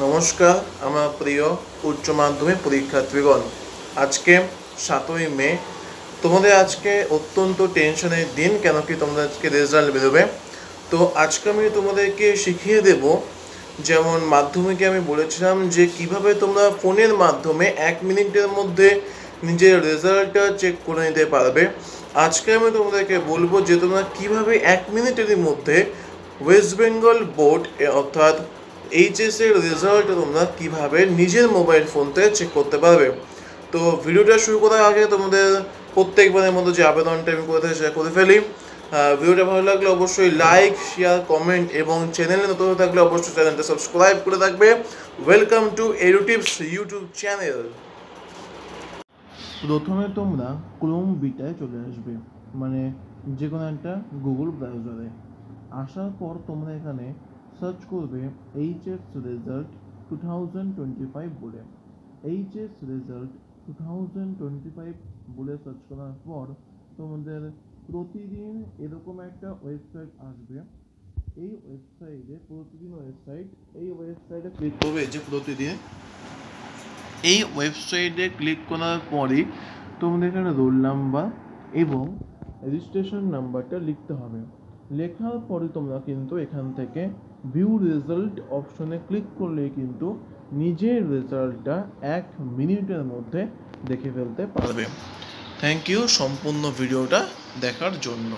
নমস্কার আমার প্রিয় উচ্চ মাধ্যমিক পরীক্ষার্থীগণ। আজকে 7ই মে। তোমাদের আজকে অত্যন্ত টেনশনের দিন, কেন কি তোমাদের আজকে রেজাল্ট বেরোবে। তো আজকে আমি তোমাদেরকে শিখিয়ে দেব, যেমন মাধ্যমিকে আমি বলেছিলাম যে কিভাবে তোমরা ফোনের মাধ্যমে 1 মিনিটের মধ্যে নিজের রেজাল্টটা চেক করে নিতে পারবে। আজকে আমি তোমাদেরকে বলবো যে তোমরা কিভাবে 1 মিনিটের মধ্যে ওয়েস্ট বেঙ্গল বোর্ড অর্থাৎ এইচএস এর রেজাল্ট তোমরা কিভাবে নিজের মোবাইল ফোন থেকে চেক করতে পারবে। তো ভিডিওটা শুরু করার আগে তোমাদের প্রত্যেকবারের মতো যে আবেদনটা আমি করে ফেলি। ভিডিওটা ভালো লাগলে অবশ্যই লাইক, শেয়ার, কমেন্ট এবং চ্যানেলে নতুন থাকলে অবশ্যই চ্যানেলটা সাবস্ক্রাইব করে থাকবে। Welcome to Edutips YouTube channel. প্রথমে তোমরা ক্রোম বিটায় চলে আসবে, মানে যে কোনো একটা গুগল ব্রাউজারে। আসার পর তোমরা এখানে সার্চ করবে এইচএস রেজাল্ট 2025 বলে। এইচএস রেজাল্ট 2025 বলে সার্চ করার পর তোমাদের প্রতিদিন এরকম একটা ওয়েবসাইট আসবে। এই ওয়েবসাইটে ক্লিক করবে যে প্রতিদিন এই ওয়েবসাইটে ক্লিক করার পরই তোমাদের এখানে রোল নাম্বার এবং রেজিস্ট্রেশন নাম্বারটা লিখতে হবে। লেখার পরে তোমরা কিন্তু এখান থেকে ভিউ রেজাল্ট অপশনে ক্লিক করলেই কিন্তু নিজের রেজাল্টটা 1 মিনিটের মধ্যে দেখে ফেলতে পারবে। থ্যাংক ইউ সম্পূর্ণ ভিডিওটা দেখার জন্য।